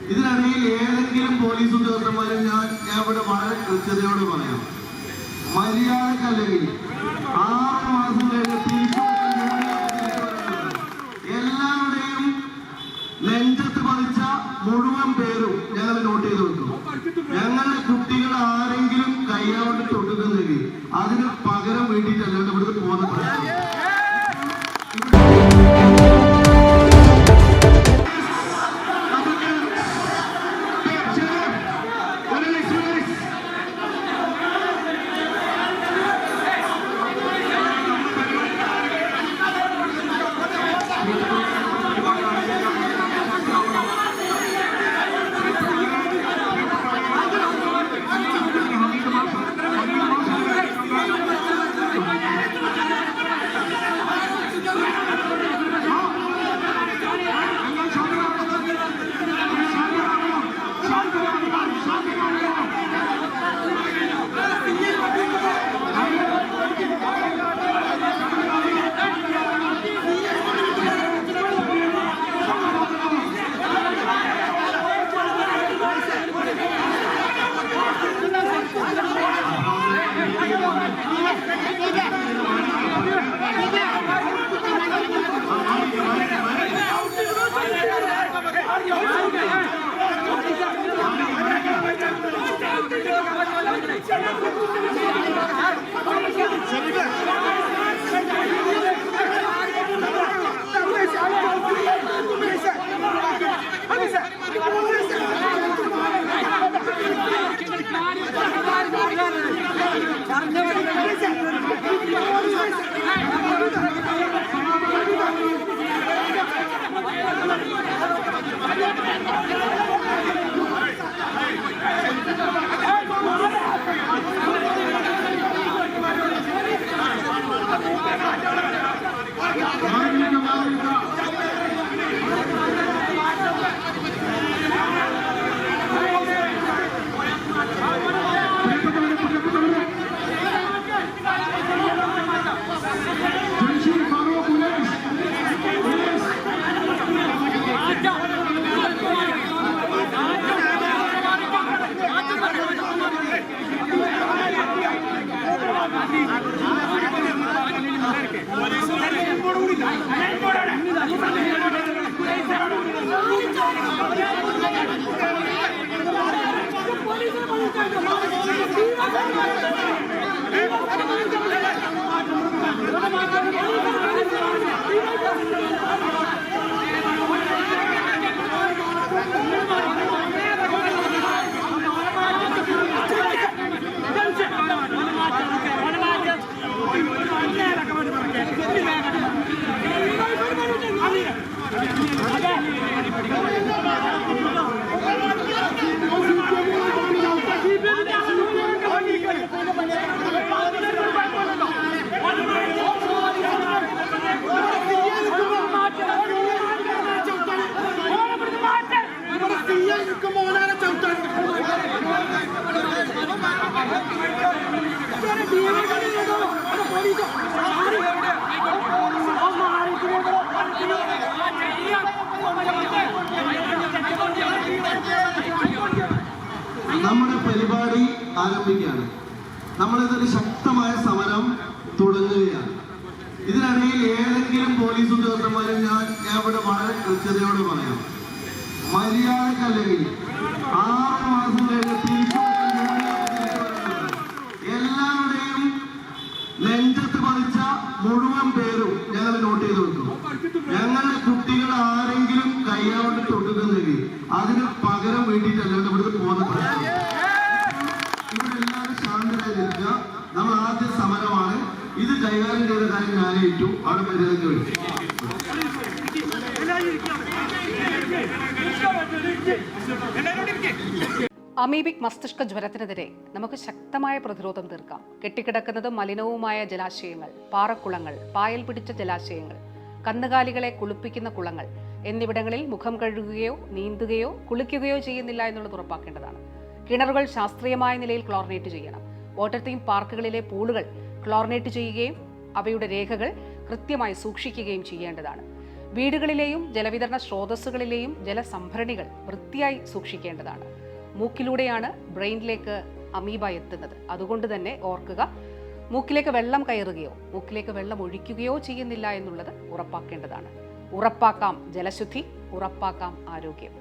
ഇതിനിടയിൽ ഏതെങ്കിലും പോലീസ് ഉദ്യോഗസ്ഥന്മാരും ഞാൻ ഇവിടെ വളരെ കൃത്യതയോട് പറയാം, മര്യാദക്കല്ലെങ്കിൽ 6 മാസം കഴിഞ്ഞ് തിരിച്ചു എല്ലാവരുടെയും നെഞ്ചത്ത് പതിച്ച മുഴുവൻ പേരും ഞങ്ങൾ നോട്ട് ചെയ്ത് വെക്കും. ഞങ്ങളുടെ കുട്ടികൾ ആരെങ്കിലും കൈകൊണ്ട് തൊട്ടുന്നെങ്കിൽ അതിന് പകരം വേണ്ടിയിട്ടല്ലാണ്ട് ഇവിടുന്ന് പോകുന്നത്. നമ്മുടെ പരിപാടി ആരംഭിക്കുകയാണ്. നമ്മളിതൊരു ശക്തമായ സമരം തുടങ്ങുകയാണ്. ഇതിനിടയിൽ ഏതെങ്കിലും പോലീസ് ഉദ്യോഗസ്ഥന്മാരും ഞാൻ ഇവിടെ വളരെ കൃത്യതയോട് പറയാം, മര്യാദക്കല്ലെങ്കിൽ 6 മാസം കഴിഞ്ഞ് തിരിച്ചു എല്ലാവരുടെയും നെഞ്ചത്ത് പതിച്ച മുഴുവൻ പേരും ഞങ്ങൾ നോട്ട് ചെയ്ത് വെക്കും. ഞങ്ങളുടെ കുട്ടികൾ ആരെങ്കിലും കൈകൊണ്ട് തൊട്ടുന്നെങ്കിൽ അതിന് പകരം വേണ്ടിയിട്ടല്ലാണ്ട് ഇവിടുന്ന് പോകുന്നത്. ഇവിടെ എല്ലാവരും ശാന്തരായി നിൽക്കുക. നമ്മൾ ആദ്യ സമരമാണ് ഇത്. കൈകാര്യം ചെയ്ത കാര്യം ഞാൻ ഏറ്റു. അവിടെ മര്യാദയ്ക്ക് വേണ്ടി അമീബിക് മസ്തിഷ്ക ജ്വരത്തിനെതിരെ നമുക്ക് ശക്തമായ പ്രതിരോധം തീർക്കാം. കെട്ടിക്കിടക്കുന്നത് മലിനവുമായ ജലാശയങ്ങൾ, പാറക്കുളങ്ങൾ, പായൽ പിടിച്ച ജലാശയങ്ങൾ, കന്നുകാലികളെ കുളിപ്പിക്കുന്ന കുളങ്ങൾ എന്നിവിടങ്ങളിൽ മുഖം കഴുകുകയോ നീന്തുകയോ കുളിക്കുകയോ ചെയ്യുന്നില്ല എന്നുള്ളത് ഉറപ്പാക്കേണ്ടതാണ്. കിണറുകൾ ശാസ്ത്രീയമായ നിലയിൽ ക്ലോറിനേറ്റ് ചെയ്യണം. വാട്ടർ തീം പാർക്കുകളിലെ പൂളുകൾ ക്ലോറിനേറ്റ് ചെയ്യുകയും അവയുടെ രേഖകൾ കൃത്യമായി സൂക്ഷിക്കുകയും ചെയ്യേണ്ടതാണ്. വീടുകളിലെയും ജലവിതരണ സ്രോതസ്സുകളിലെയും ജലസംഭരണികൾ വൃത്തിയായി സൂക്ഷിക്കേണ്ടതാണ്. മൂക്കിലൂടെയാണ് ബ്രെയിനിലേക്ക് അമീബ എത്തുന്നത്. അതുകൊണ്ട് തന്നെ ഓർക്കുക, മൂക്കിലേക്ക് വെള്ളം കയറുകയോ മൂക്കിലേക്ക് വെള്ളം ഒഴിക്കുകയോ ചെയ്യുന്നില്ല എന്നുള്ളത് ഉറപ്പാക്കേണ്ടതാണ്. ഉറപ്പാക്കാം ജലശുദ്ധി, ഉറപ്പാക്കാം ആരോഗ്യം.